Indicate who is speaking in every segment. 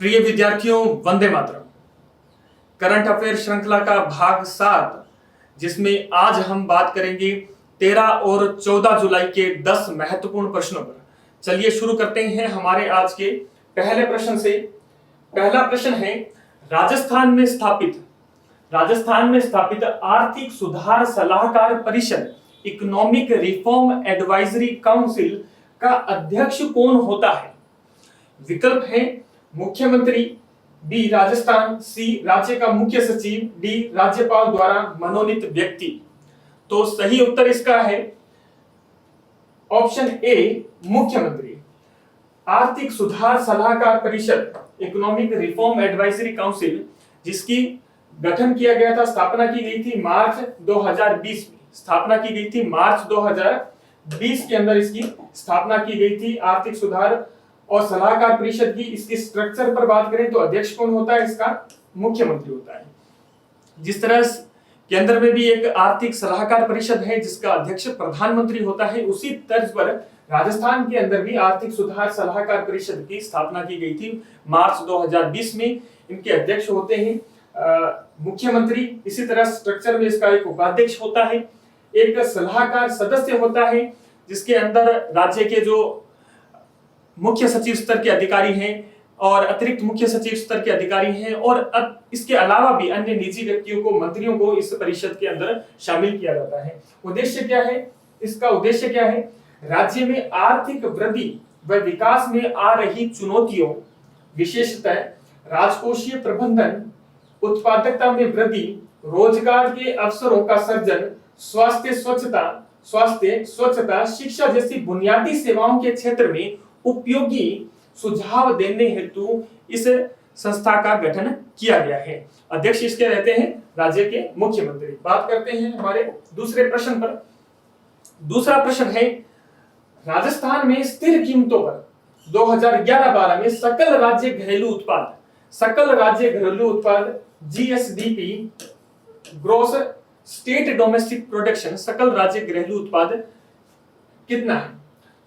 Speaker 1: प्रिय विद्यार्थियों, Vande Mataram. Current affair श्रृंखला का भाग 7, जिसमें आज हम बात करेंगे 13 और 14 जुलाई के 10 महत्वपूर्ण प्रश्नों पर। चलिए शुरू करते हैं हमारे आज के पहले प्रश्न से। पहला प्रश्न है, राजस्थान में स्थापित आर्थिक सुधार सलाहकार परिषद इकोनॉमिक रिफॉर्म एडवाइजरी काउंसिल का अध्यक्ष कौन होता है? विकल्प है मुख्यमंत्री, बी राजस्थान, सी राज्य का मुख्य सचिव, डी राज्यपाल द्वारा मनोनीत व्यक्ति। तो सही उत्तर इसका है ऑप्शन ए, मुख्यमंत्री। आर्थिक सुधार सलाहकार परिषद इकोनॉमिक रिफॉर्म एडवाइजरी काउंसिल, जिसकी गठन किया गया था, स्थापना की गई थी मार्च 2020 में। स्थापना की गई थी मार्च 2020 के अंदर इसकी स्थापना की गई थी आर्थिक सुधार और सलाहकार परिषद की। इसके स्ट्रक्चर पर बात करें तो अध्यक्ष कौन होता है? इसका मुख्यमंत्री होता है। जिस तरह केंद्र में भी एक आर्थिक सलाहकार परिषद है जिसका अध्यक्ष प्रधानमंत्री होता है, उसी तर्ज पर राजस्थान के अंदर भी आर्थिक सुधार सलाहकार परिषद की स्थापना की गई थी मार्च 2020 में। इनके अध्यक्ष होते हैं मुख्यमंत्री। इसी तरह स्ट्रक्चर में इसका एक उपाध्यक्ष होता है, एक सलाहकार सदस्य होता है जिसके अंदर राज्य के जो मुख्य सचिव स्तर के अधिकारी हैं और अतिरिक्त मुख्य सचिव स्तर के अधिकारी हैं, और इसके अलावा भी अन्य निजी व्यक्तियों को, मंत्रियों को इस परिषद के अंदर शामिल किया जाता है। उद्देश्य क्या है? इसका उद्देश्य क्या है? राज्य में आर्थिक वृद्धि व विकास में आ रही चुनौतियों, विशेषतः राजकोषीय प्रबंधन, उत्पादकता में वृद्धि, रोजगार के अवसरों का सृजन, स्वास्थ्य स्वच्छता, शिक्षा जैसी बुनियादी सेवाओं के क्षेत्र में उपयोगी सुझाव देने हेतु इस संस्था का गठन किया गया है। अध्यक्ष इसके रहते हैं राज्य के मुख्यमंत्री। बात करते हैं हमारे दूसरे प्रश्न पर। दूसरा प्रश्न है, राजस्थान में स्थिर कीमतों पर 2011-12 में सकल राज्य घरेलू उत्पाद GSDP, gross state domestic production, सकल राज्य घरेलू उत्पाद कितना है?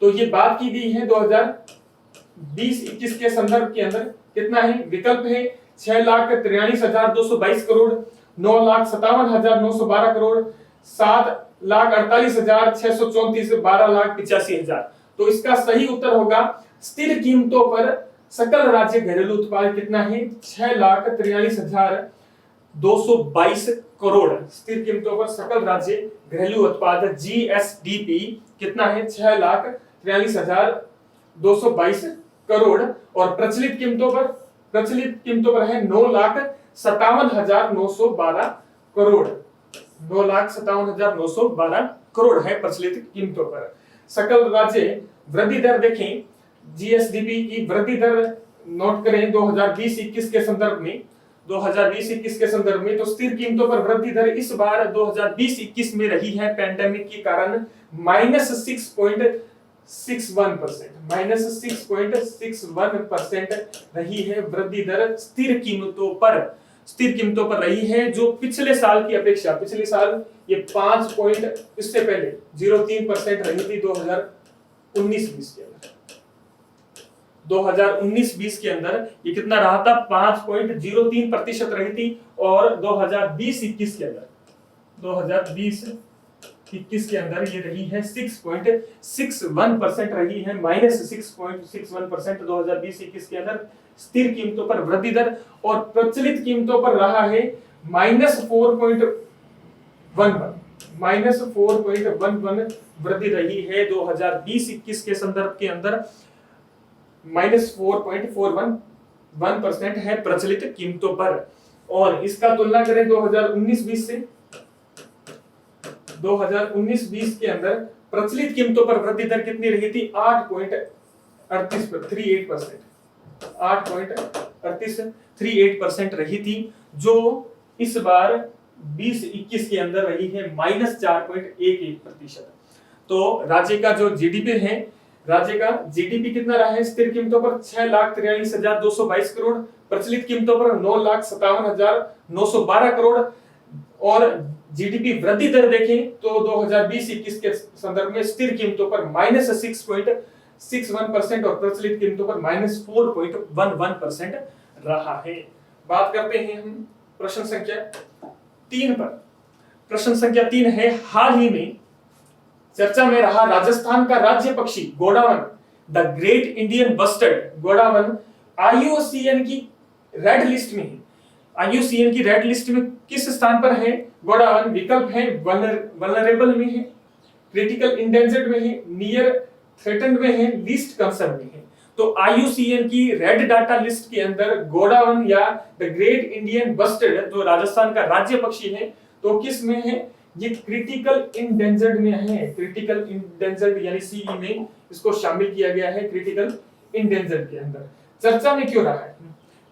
Speaker 1: तो ये बात की गई है 2020-21 के संदर्भ के अंदर। कितना है? विकल्प है 6,43,222 करोड़, 9,57,912 करोड़, 7,48,634, 12,85,000। तो इसका सही उत्तर होगा स्थिर कीमतों पर सकल राज्य घरेलू उत्पाद कितना है? 6,43,222 करोड़। स्थिर कीमतों पर सकल राज्य घरेलू उत्पाद जीएसडीपी कितना है? 6,43,222 करोड़। और प्रचलित कीमतों पर है 9,57,912 करोड़। 9,57,912 करोड़ है प्रचलित कीमतों पर। सकल राज्य वृद्धि दर देखें, जीएसडीपी की वृद्धि दर नोट करें 2020-21 के संदर्भ में। 2020-21 के संदर्भ में तो स्थिर कीमतों पर वृद्धि दर इस बार 2020-21 में रही है पैंडेमिक के कारण -6.61% रही है वृद्धि दर। स्थिर कीमतों पर रही है, जो पिछले साल की अपेक्षा, पिछले साल ये 5 पॉइंट, इससे पहले 0.3% रही थी 2019-20 के अंदर। 2019-20 के अंदर ये कितना रहा था? 5.03% रही थी। और 2020-21 के अंदर 2020-21 के अंदर ये रही है 6.61% रही है, -6.61% 2020-21 के अंदर स्थिर कीमतों पर वृद्धि दर। और प्रचलित कीमतों पर रहा है -4.11 वृद्धि रही है 2020-21 के संदर्भ के अंदर। -4.41% है प्रचलित कीमतों पर। और इसका तुलना करें 2019-20 से। 2019-20 के अंदर प्रचलित कीमतों पर वृद्धि दर कितनी रही थी? 8.38% रही थी, जो इस बार 20-21 के अंदर रही है -4.11%। तो राज्य का जो जीडीपी है, राज्य का जीडीपी कितना रहा है स्थिर कीमतों पर? 6,43,222 करोड़, प्रचलित कीमतों पर 9,57,912 करोड़। और जीडीपी वृद्धि दर देखें तो 2020-21 के संदर्भ में स्थिर कीमतों पर -6.61% और प्रचलित कीमतों पर -4.11% रहा है। बात करते हैं हम प्रश्न संख्या 3 पर। प्रश्न संख्या 3 है, हाल ही में चर्चा में रहा राजस्थान का राज्य पक्षी गोडावण, द ग्रेट इंडियन बस्टर्ड गोडावण IUCN की रेड लिस्ट में है। IUCN की रेड लिस्ट में किस स्थान पर है गोडावण? विकल्प है वल्नरेबल में है, क्रिटिकल इंडेंजर्ड में है, नियर थ्रेटन्ड में है, लीस्ट कंसर्न में है। तो IUCN की रेड डाटा लिस्ट के अंदर गोडावण या द ग्रेट इंडियन बस्टर्ड जो राजस्थान का राज्य पक्षी है, तो किस में है? ये क्रिटिकल इंडेंजर्ड में है। क्रिटिकल इंडेंजर्ड यानी CE में इसको शामिल किया गया है, क्रिटिकल इंडेंजर्ड के अंदर। चर्चा में क्यों रहा है?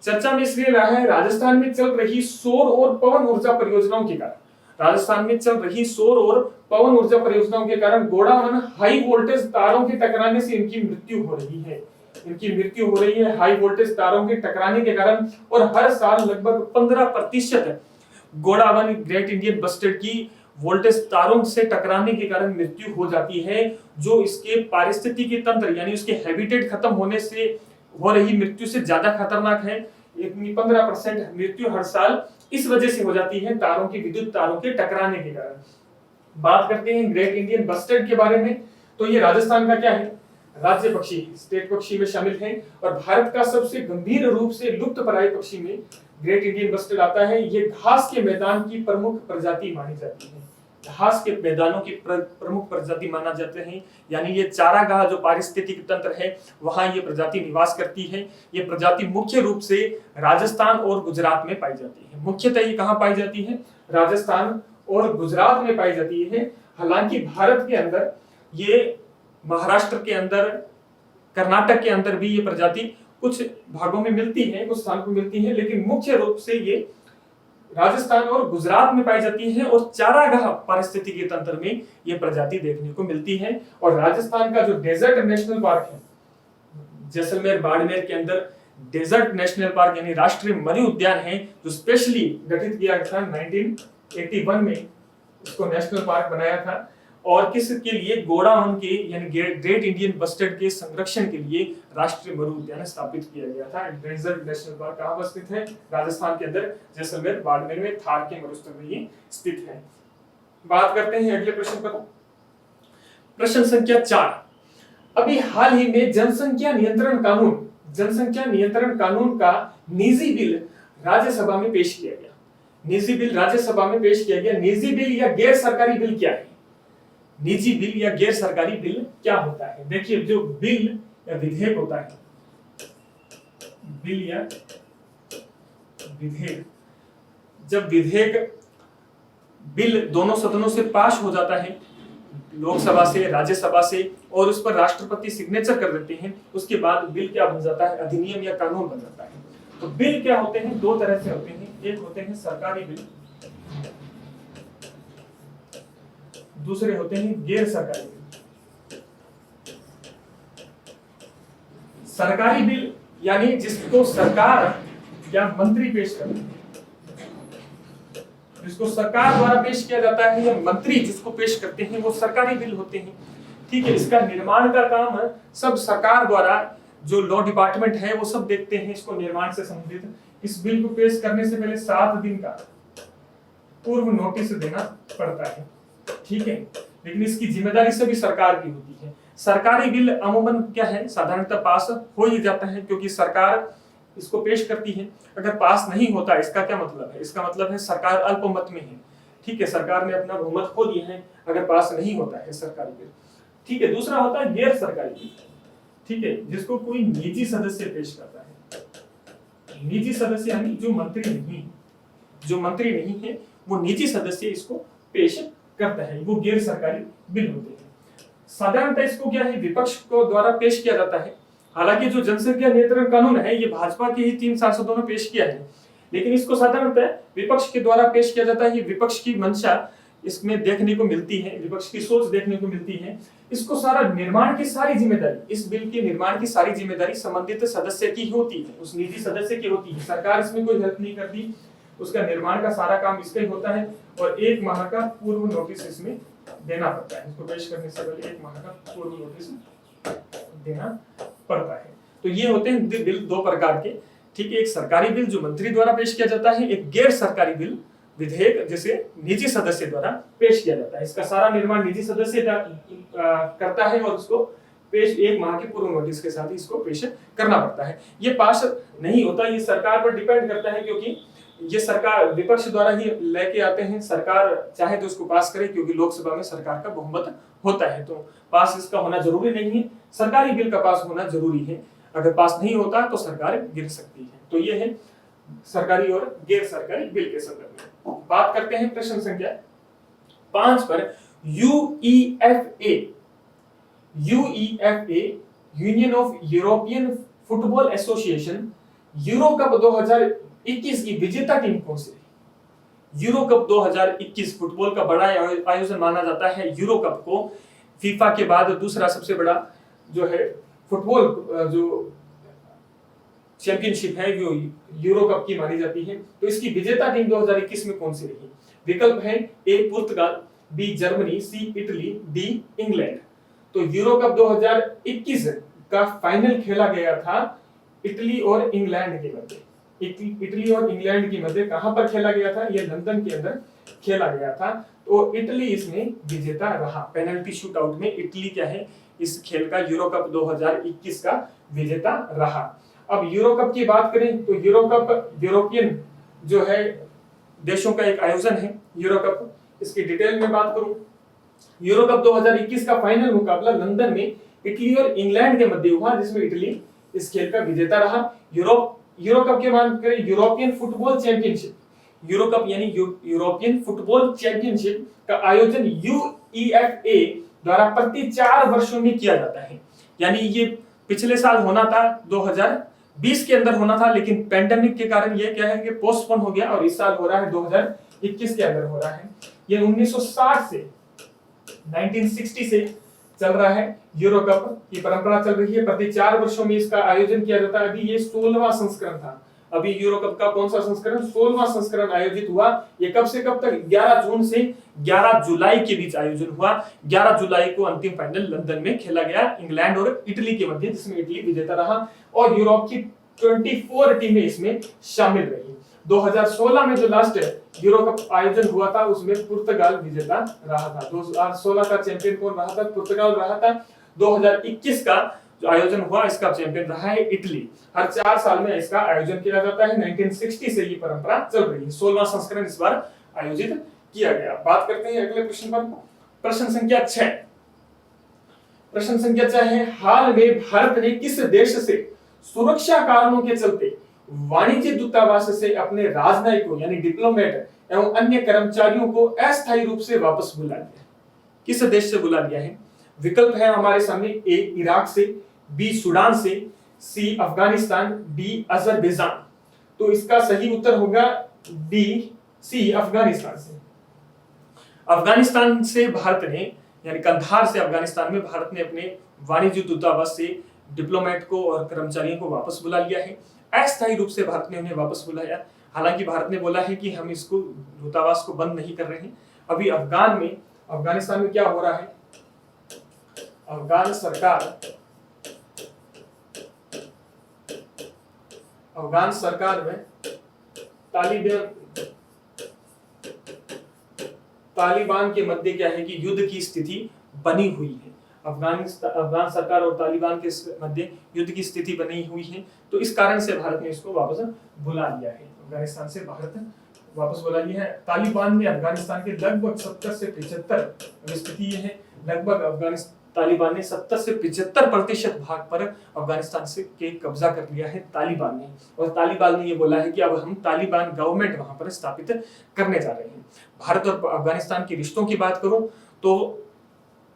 Speaker 1: चर्चा में इसलिए रहा है राजस्थान में चल रही सौर और पवन ऊर्जा परियोजनाओं के कारण। राजस्थान में चल रही सौर और पवन ऊर्जा परियोजनाओं के कारण गोडावण हाई वोल्टेज तारों के टकराने से इनकी मृत्यु हो रही है। इनकी मृत्यु हो रही है हाई वोल्टेज तारों के टकराने के कारण, और हर साल लगभग 15% गोडावण ग्रेट इंडियन बस्टर्ड की वोल्टेज तारों से टकराने के कारण मृत्यु हो जाती है, जो इसके पारिस्थितिकी तंत्र यानी उसके हैबिटेट खत्म होने से हो रही मृत्यु से ज्यादा खतरनाक है। 15% मृत्यु हर साल इस वजह से हो जाती है, तारों की विद्युत तारों के टकराने के कारण। बात करते हैं ग्रेट इंडियन बस्टर्ड के बारे में, तो ये राजस्थान का क्या है? राज्य पक्षी, स्टेट पक्षी में शामिल है, और भारत का सबसे गंभीर रूप से लुप्तप्राय पक्षी में ग्रेट इंडियन बस्टर्ड आता है। ये घास के मैदान की प्रमुख प्रजाति मानी जाती है। घास के मैदानों की प्रमुख प्रजाति माना जाते हैं, यानी ये चारागाह जो पारिस्थितिक तंत्र है वहां ये प्रजाति निवास करती है। ये प्रजाति मुख्य रूप से राजस्थान और गुजरात में पाई जाती है। मुख्यतः ये कहां पाई जाती है? राजस्थान और गुजरात में पाई जाती है। हालांकि भारत के अंदर ये महाराष्ट्र के अंदर, कर्नाटक के अंदर भी ये प्रजाति कुछ भागों में मिलती है, कुछ स्थान पर मिलती है, लेकिन मुख्य रूप से ये राजस्थान और गुजरात में पाई जाती है, और चारागाह पारिस्थितिकी तंत्र में ये प्रजाति देखने को मिलती है। और राजस्थान का जो डेजर्ट नेशनल पार्क है, जैसलमेर बाड़मेर के अंदर डेजर्ट नेशनल पार्क यानी राष्ट्रीय मणि उद्यान है, जो स्पेशली गठित किया गया था 1981 में, इसको नेशनल पार्क बनाया था। और किसके लिए? गोडावण के यानी ग्रेट इंडियन बस्टर्ड के संरक्षण के लिए राष्ट्रीय मरु उद्यान स्थापित किया गया था। डेजर्ट नेशनल पार्क कहां स्थित है? राजस्थान के अंदर जैसलमेर बाड़मेर में, थार के मरुस्थल में ये स्थित है। बात करते हैं अगले प्रश्न पर। प्रश्न संख्या 4, अभी हाल ही में जनसंख्या नियंत्रण कानून का निजी बिल राज्यसभा में पेश किया गया। निजी बिल राज्यसभा में पेश किया गया। निजी बिल या गैर सरकारी बिल क्या है? निजी बिल या गैर सरकारी बिल क्या होता है? देखिए, जो बिल या विधेयक होता है, बिल या विधेयक, जब विधेयक बिल दोनों सदनों से पास हो जाता है, लोकसभा से, राज्यसभा से, और उस पर राष्ट्रपति सिग्नेचर कर देते हैं, उसके बाद बिल क्या बन जाता है? अधिनियम या कानून बन जाता है। तो बिल क्या होते हैं? दो तरह से होते हैं। एक होते हैं सरकारी बिल, दूसरे होते हैं गैर सरकारी बिल। सरकारी बिल यानी जिसको सरकार या मंत्री पेश करते हैं, जिसको सरकार द्वारा पेश किया जाता है, या मंत्री जिसको पेश करते हैं, वो सरकारी बिल होते हैं। ठीक है, इसका निर्माण का काम सब सरकार द्वारा, जो लॉ डिपार्टमेंट है वो सब देखते हैं इसको निर्माण से संबंधित। इस बिल को पेश करने से पहले 7 दिन का पूर्व नोटिस देना पड़ता है। ठीक है, लेकिन इसकी जिम्मेदारी सभी सरकार की होती है। सरकारी बिल अमूमन क्या है? साधारणतः पास हो ही जाता है, क्योंकि सरकार इसको पेश करती है। अगर पास नहीं होता, इसका क्या मतलब है? इसका मतलब है सरकार अल्पमत में है। ठीक है, सरकार ने अपना बहुमत खो दिया है अगर पास नहीं होता है सरकारी बिल। ठीक है, दूसरा होता है गैर सरकारी बिल। ठीक है, जिसको कोई निजी सदस्य पेश करता है। निजी सदस्य यानी जो मंत्री नहीं है, वो निजी सदस्य इसको पेश करता है, वो गैर सरकारी बिल होते हैं। साधारणतः इसको क्या है? विपक्ष को द्वारा पेश किया जाता है। हालांकि जो जनसंख्या नियंत्रण कानून है, ये भाजपा के ही 3 सांसदों ने पेश किया है, लेकिन इसको साधारणतः विपक्ष के द्वारा पेश किया जाता है। ये विपक्ष की मंशा इसमें देखने को मिलती है, विपक्ष की सोच देखने को मिलती है। इसको सारा निर्माण की सारी जिम्मेदारी, इस बिल के निर्माण की सारी जिम्मेदारी संबंधित सदस्य की होती है, उस निजी सदस्य की होती है। सरकार इसमें कोई हेल्प नहीं करती, उसका निर्माण का सारा काम इसका ही होता है। और 1 माह का पूर्व नोटिस इसमें देना पड़ता है। इसको पेश करने से पहले 1 माह का पूर्व नोटिस देना पड़ता है। तो ये होते हैं बिल 2 प्रकार के। ठीक है, एक सरकारी बिल जो मंत्री द्वारा पेश किया जाता है, एक गैर सरकारी बिल विधेयक जिसे निजी सदस्य द्वारा पेश किया जाता है। इसका सारा निर्माण निजी सदस्य करता है और उसको पेश 1 माह के पूर्व नोटिस के साथ इसको पेश करना पड़ता है। ये पास नहीं होता, ये सरकार पर डिपेंड करता है, क्योंकि ये सरकार विपक्ष द्वारा ही लेके आते हैं। सरकार चाहे तो इसको पास करे, क्योंकि लोकसभा में सरकार का बहुमत होता है, तो पास इसका होना जरूरी नहीं है। सरकारी बिल का पास होना जरूरी है, अगर पास नहीं होता तो सरकार गिर सकती है। तो ये है सरकारी और गैर सरकारी बिल के संदर्भ में। बात करते हैं प्रश्न संख्या 5 पर। UEFA union of European football association euro cup 2021 की विजेता टीम कौन सी रही? यूरो कप 2021 फुटबॉल का बड़ा आयोजन माना जाता है। यूरो कप को फीफा के बाद दूसरा सबसे बड़ा जो है फुटबॉल जो चैंपियनशिप है वो यूरो कप की मानी जाती है। तो इसकी विजेता टीम 2021 में कौन सी रही? विकल्प है ए पुर्तगाल, बी जर्मनी, सी इटली, डी इंग्लैंड। तो यूरो कप 2021 का फाइनल खेला गया था इटली और इंग्लैंड के मध्य। इटली और इंग्लैंड के मध्य कहां पर खेला गया था? ये लंदन के अंदर खेला गया था। तो इटली इसमें विजेता रहा। पेनल्टी शूटआउट में इटली क्या है, इस खेल का यूरो कप 2021 का विजेता रहा। अब यूरो कप की बात करें तो यूरो कप यूरोपियन जो है देशों का एक आयोजन है यूरो कप। इसकी डिटेल में बात करूं, यूरो कप 2021 का फाइनल मुकाबला लंदन में इटली और इंग्लैंड के मध्य हुआ, जिसमें इटली इस खेल का विजेता रहा। यूरो कप की बात करें, European football championship, euro cup यानी यूरोपियन फुटबॉल चैंपियनशिप का आयोजन यूईएफए द्वारा प्रति 4 वर्षों में किया जाता है। यानी ये पिछले साल होना था, 2020 के अंदर होना था, लेकिन पेंडेमिक के कारण ये क्या है कि पोस्टपोन हो गया और इस साल हो रहा है 2021 के अंदर हो रहा है। ये 1960 से 1960 से चल रहा है यूरो कप की परंपरा चल रही है। प्रति 4 वर्षों में इसका आयोजन किया जाता है। अभी ये 16वां संस्करण था। अभी यूरो कप का कौन सा संस्करण? 16वां संस्करण आयोजित हुआ। ये कब से कब तक? 11 जून से 11 जुलाई के बीच आयोजन हुआ। 11 जुलाई को अंतिम फाइनल लंदन में खेला गया इंग्लैंड और इटली के मध्य, जिसमें इटली विजेता रहा और यूरोप की 24 टीमें इसमें शामिल रही। 2016 में जो लास्ट यूरो कप आयोजन हुआ था उसमें पुर्तगाल विजेता रहा था। 2016 का चैंपियन कौन रहा था? पुर्तगाल रहा था। 2021 का जो आयोजन हुआ इसका चैंपियन रहा है इटली। हर 4 साल में इसका आयोजन किया जाता है। 1960 से ये परंपरा चल रही है। 16वां संस्करण इस बार आयोजित किया गया। बात करते हैं अगले प्रश्न पर। प्रश्न संख्या 6। प्रश्न संख्या 6 है, हाल में भारत ने किस देश से सुरक्षा कारणों के चलते वाणिज्य दूतावास से अपने राजनयिकों यानी डिप्लोमेट एवं अन्य कर्मचारियों को अस्थायी रूप से वापस बुला लिया? किस देश से बुला लिया है? विकल्प है हमारे सामने, ए इराक से, बी सूडान से, सी अफगानिस्तान, डी अजरबैजान। तो इसका सही उत्तर होगा डी सी अफगानिस्तान से। अफगानिस्तान से भारत ने यानी कंधार से अफगानिस्तान में भारत ने अपने वाणिज्य दूतावास से डिप्लोमेट को और कर्मचारियों को वापस बुला लिया है। अस्थायी रूप से भारत ने उन्हें वापस बुलाया। हालांकि भारत ने बोला है कि हम इसको दूतावास को बंद नहीं कर रहे हैं। अभी अफगानिस्तान में क्या हो रहा है? अफगान सरकार में तालिबान के मध्य क्या है कि युद्ध की स्थिति बनी हुई है। अफगान सरकार और तालिबान के मध्य युद्ध की स्थिति बनी हुई है, तो इस कारण से भारत ने इसको वापस बुला लिया है। अफगानिस्तान से भारत वापस बुला लिया है। तालिबान ने अफगानिस्तान के लगभग 70 से 75 स्थिति ये है, लगभग तालिबान ने 70 से 75% भाग पर अफगानिस्तान से के कब्जा कर लिया है तालिबान ने। और तालिबान ने ये बोला है कि अब हम तालिबान गवर्नमेंट वहां पर स्थापित करने जा रहे हैं। भारत और अफगानिस्तान के रिश्तों की बात करूं तो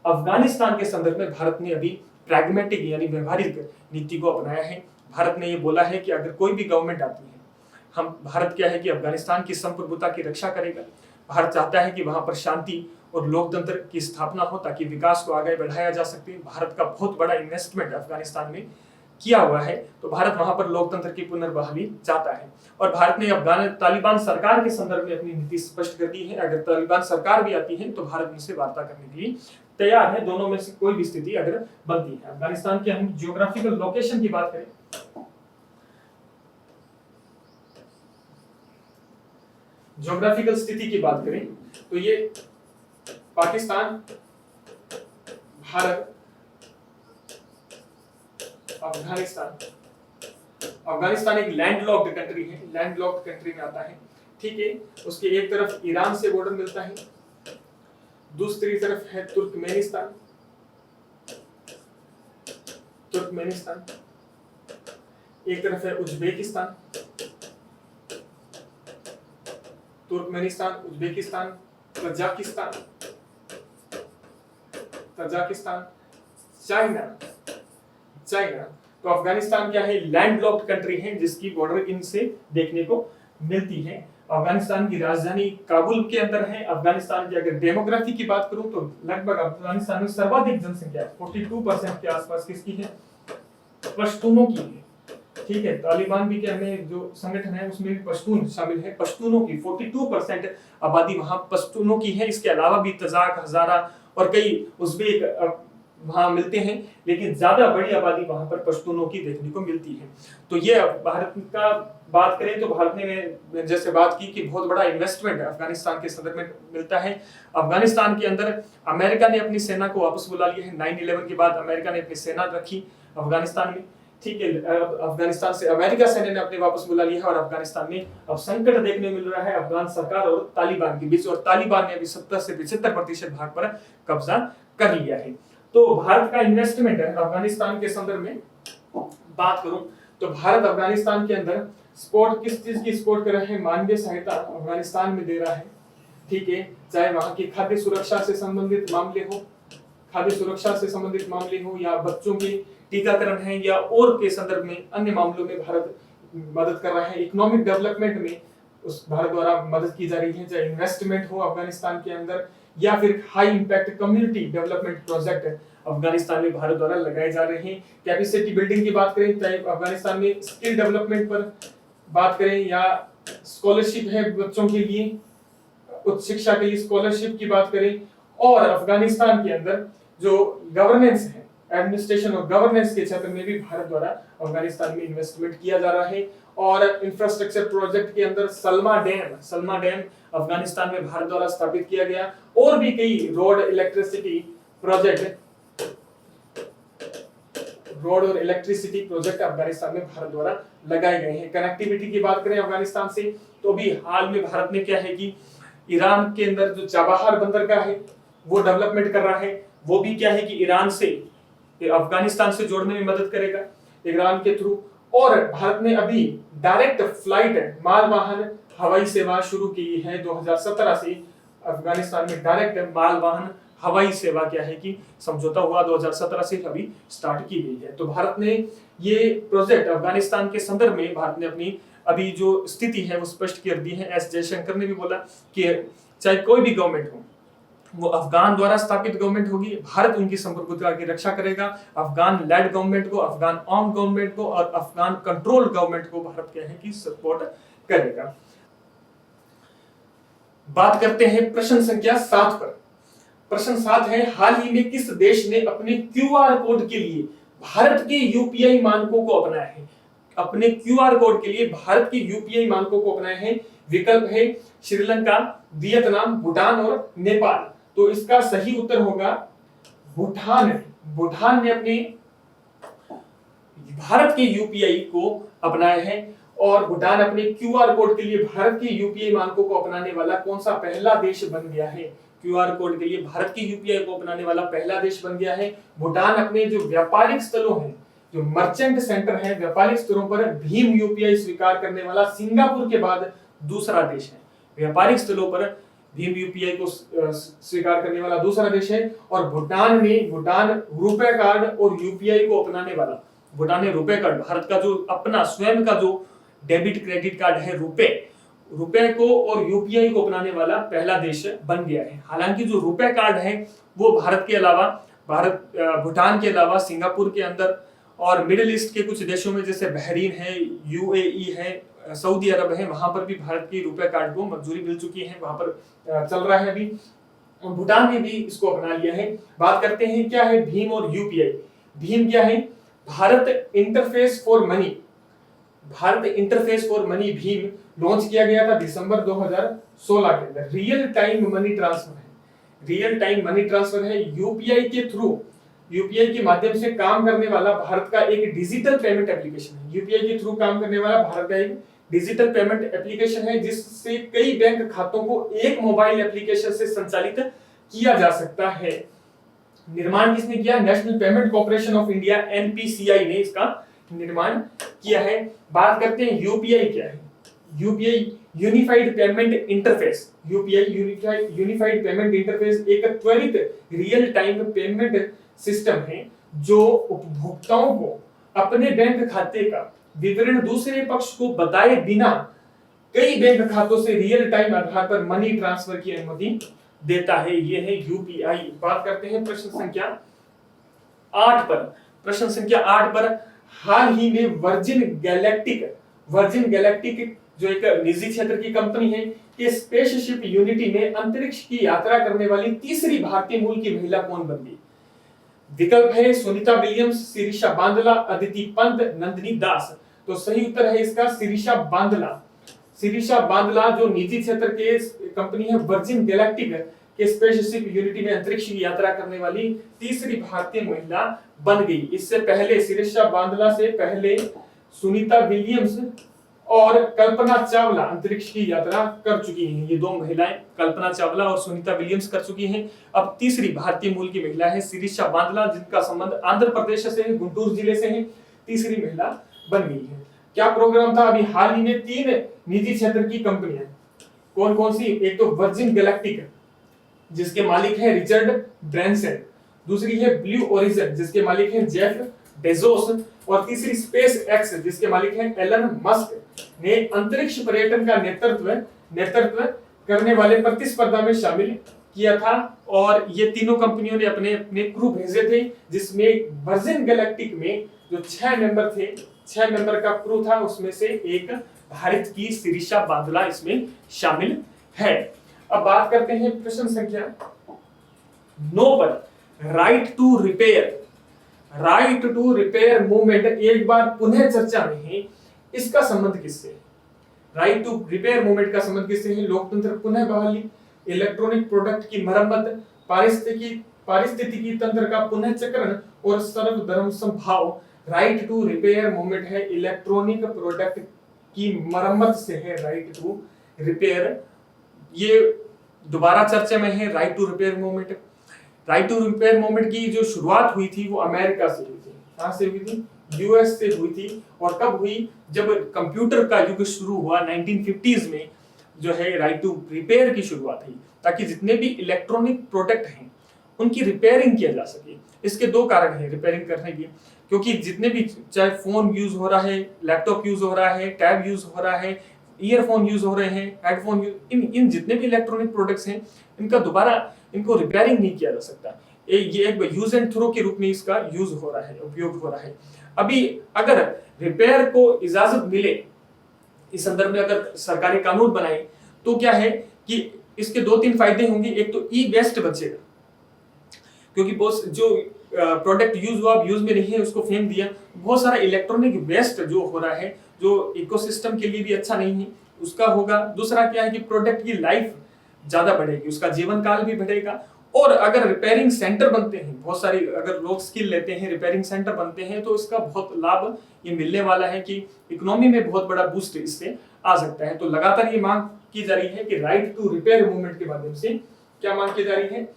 Speaker 1: अफगानिस्तान के संदर्भ में भारत ने अभी प्रैग्मेटिक यानी व्यवहारिक नीति को अपनाया है। भारत ने ये बोला है कि अगर कोई भी गवर्नमेंट आती है, भारत क्या है कि अफगानिस्तान की संप्रभुता की रक्षा करेगा। भारत चाहता है कि वहां पर शांति और लोकतंत्र की स्थापना हो ताकि विकास को आगे बढ़ाया जा सके। भारत का बहुत बड़ा इन्वेस्टमेंट अफगानिस्तान में किया हुआ है, तो भारत वहां पर लोकतंत्र की पुनर्बहाली चाहता है। और भारत ने तालिबान सरकार के संदर्भ में अपनी नीति स्पष्ट कर दी है। अगर तालिबान सरकार भी आती है तो भारत उनसे वार्ता करने के लिए तैयार है, दोनों में से कोई भी स्थिति अगर बनती है। अफगानिस्तान के हम जियोग्राफिकल लोकेशन की बात करें ज्योग्राफिकल स्थिति की बात करें तो ये पाकिस्तान, भारत, अफगानिस्तान। अफगानिस्तान एक लैंडलॉक्ड कंट्री है, लैंडलॉक्ड कंट्री में आता है, ठीक है। उसके एक तरफ ईरान से बॉर्डर मिलता है, दूसरी तरफ है तुर्कमेनिस्तान, एक तरफ है उज्बेकिस्तान, उज्बेकिस्तान, तजाकिस्तान, चाइना। तो अफगानिस्तान क्या है, लैंडलॉक्ड कंट्री है जिसकी बॉर्डर इनसे देखने को मिलती है। अफगानिस्तान की राजधानी काबुल के अंदर है। अफगानिस्तान की अगर डेमोग्राफी की बात करूं तो लगभग अफगानिस्तान में सर्वाधिक जनसंख्या 42% के आसपास किसकी है, पश्तूनों की है, ठीक है। तालिबान भी क्या है जो संगठन है उसमें भी पश्तून शामिल है। पश्तूनों की 42% आबादी वहां पश्तूनों की है। इसके अलावा भी तजाक, हजारा और कई उज़्बेक वहां मिलते हैं, लेकिन ज्यादा बड़ी आबादी वहां पर पश्तूनों की देखने को मिलती है। तो ये भारत का बात करें तो भारत ने जैसे बात की कि बहुत बड़ा इन्वेस्टमेंट अफगानिस्तान के संदर्भ में मिलता है। अफगानिस्तान के अंदर अमेरिका ने अपनी सेना को वापस बुला लिया है। 9/11 के बाद अमेरिका ने अपनी सेना रखी अफगानिस्तान में, ठीक है। अफगानिस्तान से अमेरिका सेना ने अपने वापस बुला लिया है और अफगानिस्तान में अब संकट देखने मिल रहा है अफगान सरकार और तालिबान के बीच, और तालिबान ने अभी 70 से 75% भाग पर कब्जा कर लिया है। तो भारत का इन्वेस्टमेंट है अफगानिस्तान के संदर्भ में बात करूं तो भारत अफगानिस्तान के अंदर सपोर्ट किस चीज की सपोर्ट कर रहे हैं, मानवीय सहायता अफगानिस्तान में दे रहा है, ठीक है। चाहे वहां की खाद्य सुरक्षा से संबंधित मामले हो या बच्चों के टीकाकरण है या और के संदर्भ में अन्य मामलों में भारत मदद कर रहा है। इकोनॉमिक डेवलपमेंट में उस भारत द्वारा मदद की जा रही है, चाहे इन्वेस्टमेंट हो अफगानिस्तान के अंदर या फिर high impact community development project Afghanistan में भारत द्वारा लगाए जा रहे हैं। कैपेसिटी बिल्डिंग की बात करें, चाहे अफगानिस्तान में स्किल डेवलपमेंट पर बात करें या स्कॉलरशिप है बच्चों के लिए, उच्च शिक्षा के लिए स्कॉलरशिप की बात करें, और अफगानिस्तान के अंदर जो गवर्नेंस है, एडमिनिस्ट्रेशन और गवर्नेंस के क्षेत्र में भी भारत द्वारा अफगानिस्तान में इन्वेस्टमेंट किया जा रहा है। और इंफ्रास्ट्रक्चर प्रोजेक्ट के अंदर सलमा डैम अफगानिस्तान में भारत द्वारा स्थापित किया गया, और भी कई रोड और इलेक्ट्रिसिटी प्रोजेक्ट अफगानिस्तान में भारत द्वारा लगाए गए हैं। कनेक्टिविटी की बात करें अफगानिस्तान से तो भी हाल में भारत ने क्या है कि ईरान के अंदर जो चाबहार बंदरगाह है वो डेवलपमेंट कर रहा है। वो भी क्या है कि ईरान से अफगानिस्तान से जोड़ने में मदद करेगा ईरान के थ्रू। और भारत ने अभी डायरेक्ट फ्लाइट मालवाहन हवाई सेवा शुरू की है 2017 से। अफगानिस्तान में डायरेक्ट मालवाहन हवाई सेवा क्या है कि समझौता हुआ 2017 से अभी स्टार्ट की गई है। तो भारत ने ये प्रोजेक्ट अफगानिस्तान के संदर्भ में भारत ने अपनी अभी जो स्थिति है वो स्पष्ट कर दी है। एस जयशंकर ने भी बोला कि चाहे कोई भी गवर्नमेंट हो, वो अफगान द्वारा स्थापित गवर्नमेंट होगी, भारत उनकी संप्रभुता की रक्षा करेगा। अफगान लेड गवर्नमेंट को, अफगान आर्म गवर्नमेंट को और अफगान कंट्रोल गवर्नमेंट को भारत क्या है कि सपोर्ट करेगा। बात करते हैं प्रश्न संख्या 7 पर। प्रश्न 7 है, हाल ही में किस देश ने अपने क्यूआर कोड के लिए भारत के यूपीआई मानकों को अपनाया है? अपने क्यूआर कोड के लिए भारत के यूपीआई मानकों को अपनाया है। विकल्प है श्रीलंका, वियतनाम, भूटान और नेपाल। तो इसका सही उत्तर होगा भूटान। भूटान ने अपने भारत के यूपीआई को अपनाया है, और भूटान अपने क्यूआर कोड के लिए भारत के यूपीआई मानकों को अपनाने वाला कौन सा पहला देश बन गया है? क्यूआर कोड के लिए भारत की यूपीआई को अपनाने वाला पहला देश बन गया है भूटान। अपने जो व्यापारिक स्थलों हैं, जो मर्चेंट सेंटर है, व्यापारिक स्थलों पर भीम यूपीआई स्वीकार करने वाला सिंगापुर के बाद दूसरा देश है। व्यापारिक स्थलों पर भीम यूपीआई को स्वीकार करने वाला दूसरा देश है। और भूटान रुपए कार्ड और यूपीआई को अपनाने वाला, भूटान ने रुपए कार्ड, भारत का जो अपना स्वयं का जो डेबिट क्रेडिट कार्ड है रुपए को और यूपीआई को अपनाने वाला पहला देश बन गया है। हालांकि जो रुपए कार्ड है वो भारत के अलावा, भूटान के अलावा सिंगापुर के अंदर और मिडिल ईस्ट के कुछ देशों में जैसे बहरीन है, यूएई है, सऊदी अरब है, वहां पर भी भारत की रुपए कार्ड को मंजूरी मिल चुकी है, वहां पर चल रहा है अभी। भूटान ने भी इसको अपना लिया है। बात करते हैं क्या है भीम और यूपीआई। भीम क्या है? Bharat interface for money. Bharat interface for money Bhim launch किया गया था दिसंबर 2016 के अंदर। रियल टाइम मनी ट्रांसफर है, रियल टाइम मनी ट्रांसफर है, यूपीआई के थ्रू, यूपीआई के माध्यम से काम करने वाला भारत का एक डिजिटल पेमेंट एप्लीकेशन है। यूपीआई के थ्रू काम करने वाला भारत का एक डिजिटल पेमेंट एप्लीकेशन है, जिससे कई बैंक खातों को एक मोबाइल एप्लीकेशन से संचालित किया जा सकता है। निर्माण किसने किया? National payment corporation of India NPCI ने इसका निर्माण किया है। बात करते हैं यूपीआई क्या है। UPI unified payment interface, UPI unified payment interface एक त्वरित रियल टाइम पेमेंट सिस्टम है जो उपभोक्ताओं को अपने बैंक खाते का विवरण दूसरे पक्ष को बताए बिना कई बैंक खातों से रियल टाइम आधार पर मनी ट्रांसफर की अनुमति देता है। यह है यूपीआई। बात करते हैं प्रश्न संख्या 8 पर। प्रश्न संख्या 8 पर, हाल ही में वर्जिन गैलेक्टिक जो एक निजी क्षेत्र की कंपनी है कि स्पेसशिप यूनिटी में अंतरिक्ष की यात्रा करने वाली तीसरी भारतीय मूल की महिला कौन बन गई? विकल्प है सुनीता विलियम्स, शिरीषा बांदला, अदिति पंत, नंदिनी दास। तो सही उत्तर है इसका शिरीषा बांदला। शिरीषा बांदला जो निजी क्षेत्र के कंपनी है वर्जिन गैलेक्टिक के स्पेसशिप यूनिटी में अंतरिक्ष की यात्रा करने वाली तीसरी भारतीय महिला बन गई। इससे पहले शिरीषा बांदला से पहले सुनीता विलियम्स और कल्पना चावला अंतरिक्ष की यात्रा कर चुकी हैं। ये दो महिलाएं कल्पना चावला और सुनीता विलियम्स कर चुकी हैं। अब तीसरी भारतीय मूल की महिला है शिरीषा बांदला, जिनका संबंध आंध्र प्रदेश से है, गुंटूर जिले से है। तीसरी महिला बन गई है। क्या प्रोग्राम था? अभी हाल ही में 3 निजी क्षेत्र की कंपनियां, कौन कौन सी? एक तो वर्जिन गैलेक्टिक जिसके मालिक हैं रिचर्ड ब्रैंसन, दूसरी है ब्लू ओरिजिन जिसके मालिक हैं जेफ बेजोस, और तीसरी स्पेस एक्स जिसके मालिक हैं एलन मस्क ने अंतरिक्ष पर्यटन का नेतृत्व करने वाले प्रतिस्पर्धा में शामिल किया था। और ये तीनों कंपनियों ने अपने अपने क्रू भेजे थे, जिसमें वर्जिन गैलेक्टिक में जो 6 मेंबर थे, 6 मेंबर का क्रू था, उसमें से एक भारत की शिरीषा बांदला इसमें शामिल है। अब बात करते हैं प्रश्न संख्या 9 पर, राइट टू रिपेयर मूवमेंट एक बार पुनः चर्चा में है। इसका संबंध किससे? राइट टू रिपेयर मूवमेंट का संबंध किससे है? लोकतंत्र पुनः बहाली, इलेक्ट्रॉनिक प्रोडक्ट की मरम्मत, पारिस्थितिकी तंत्र का पुनः चक्रण और सर्वधर्म समभाव। राइट टू रिपेयर मूवमेंट है इलेक्ट्रॉनिक प्रोडक्ट की मरम्मत से है राइट टू रिपेयर। ये दोबारा चर्चा में है right to repair movement. Right to repair movement की जो शुरुआत हुई थी वो अमेरिका से हुई थी। कहां से हुई थी? यूएस से हुई थी। और कब हुई? जब कंप्यूटर का युग शुरू हुआ 1950s में जो है राइट टू रिपेयर की शुरुआत हुई, ताकि जितने भी इलेक्ट्रॉनिक प्रोडक्ट हैं उनकी रिपेयरिंग किया जा सके। इसके 2 कारण हैं रिपेयरिंग करने की, क्योंकि जितने भी चाहे फोन यूज हो रहा है, लैपटॉप यूज हो रहा है, टैब यूज हो रहा है, ईयरफोन यूज हो रहे हैं, हेडफोन यूज, इन जितने भी इलेक्ट्रॉनिक प्रोडक्ट्स हैं इनका दोबारा इनको रिपेयरिंग नहीं किया जा सकता। ये एक यूज एंड थ्रो के रूप में इसका यूज हो रहा है, उपयोग हो रहा है। अभी अगर रिपेयर को इजाजत मिले, इस संदर्भ में अगर सरकारी कानून बनाए, तो क्या है कि इसके 2-3 फायदे होंगे। एक तो ई वेस्ट बचेगा, क्योंकि बहुत जो प्रोडक्ट यूज हुआ अब यूज में नहीं है उसको फेंक दिया। बहुत सारा इलेक्ट्रॉनिक वेस्ट जो हो रहा है, जो इकोसिस्टम के लिए भी अच्छा नहीं है, उसका होगा। दूसरा क्या है कि प्रोडक्ट की लाइफ ज्यादा बढ़ेगी, उसका जीवन काल भी बढ़ेगा। और अगर रिपेयरिंग सेंटर बनते हैं, बहुत सारी अगर लोग स्किल लेते हैं, रिपेयरिंग सेंटर बनते हैं, तो इसका बहुत लाभ ये मिलने वाला है कि इकोनॉमी में बहुत बड़ा बूस्ट इससे आ सकता है। तो लगातार ये मांग की जा रही है कि राइट टू रिपेयर मूवमेंट के माध्यम से क्या मांग की जा रही है?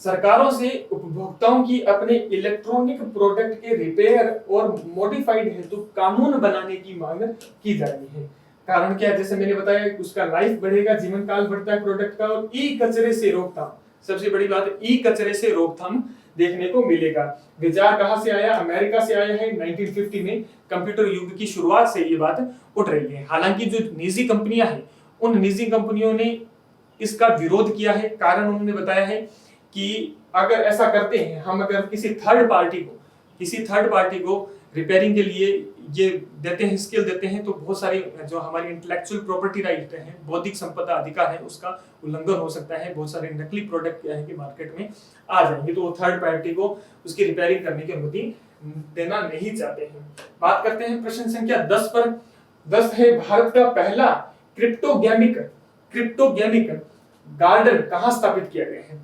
Speaker 1: सरकारों से उपभोक्ताओं की अपने इलेक्ट्रॉनिक प्रोडक्ट के रिपेयर और मॉडिफाइड हेतु कानून बनाने की मांग की जा रही है। कारण क्या है? जैसे मैंने बताया, उसका लाइफ बढ़ेगा, जीवन काल बढ़ता है प्रोडक्ट का। और ई कचरे से रोकथाम, सबसे बड़ी बात है, ई कचरे से रोकथाम देखने को मिलेगा। विचार कहां से आया? अमेरिका से आया है। 1950 में कंप्यूटर युग की शुरुआत से ये बात उठ रही है। हालांकि जो निजी कंपनियां हैं, उन निजी कंपनियों ने इसका विरोध किया है। कारण उन्होंने बताया है कि अगर ऐसा करते हैं हम, अगर किसी थर्ड पार्टी को रिपेयरिंग के लिए ये देते हैं, स्किल देते हैं, तो बहुत सारी जो हमारी इंटेलेक्चुअल प्रॉपर्टी राइट है, बौद्धिक संपदा अधिकार है, उसका उल्लंघन हो सकता है। बहुत सारे नकली प्रोडक्ट क्या है कि मार्केट में आ जाएंगे, तो वो थर्ड पार्टी को उसकी रिपेयरिंग करने की अनुमति देना नहीं चाहते हैं। बात करते हैं प्रश्न संख्या 10 पर। 10 है, भारत का पहला क्रिप्टोगेमिक गार्डन कहां स्थापित किया गया है?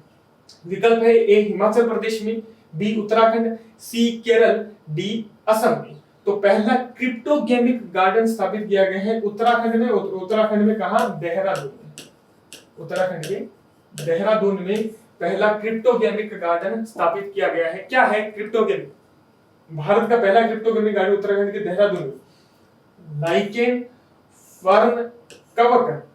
Speaker 1: विकल्प है ए हिमाचल प्रदेश में, बी उत्तराखंड, सी केरल, डी असम में। तो पहला क्रिप्टोगेमिक गार्डन स्थापित किया गया है उत्तराखंड में। उत्तराखंड में कहा? देहरादून में। उत्तराखंड के देहरादून में पहला क्रिप्टोगेमिक गार्डन स्थापित किया गया है। क्या है क्रिप्टोगेमिक? भारत का पहला क्रिप्टोगेमिक गार्डन उत्तराखंड के देहरादून में। लाइकेन, फर्न, कवक,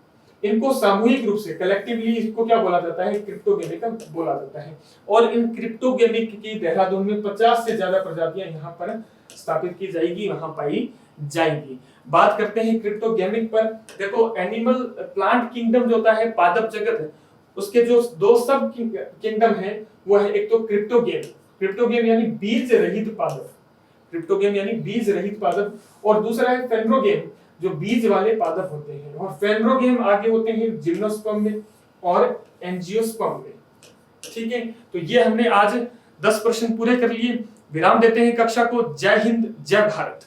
Speaker 1: इनको सामूहिक रूप से कलेक्टिवली इसको क्या बोला जाता है? क्रिप्टोगेमिक बोला जाता है। और इन क्रिप्टोगेमिक की देहरादून में 50 से ज्यादा प्रजातियां यहाँ पर स्थापित की जाएगी, वहां पाई जाएगी। बात करते हैं क्रिप्टोगेमिक पर। देखो, एनिमल प्लांट किंगडम जो होता है, पादप जगत है, उसके जो दो सब किंगडम है वो है एक तो क्रिप्टोगेम यानी बीज रहित पादप, क्रिप्टोगेम यानी बीज रहित पादप, और दूसरा है फेनरोगेम जो बीज वाले पादप होते हैं। और फेनरोगेम आगे होते हैं जिम्नोस्पर्म में और एंजियोस्पर्म में। ठीक है, तो ये हमने आज 10 प्रश्न पूरे कर लिए। विराम देते हैं कक्षा को। जय हिंद, जय भारत।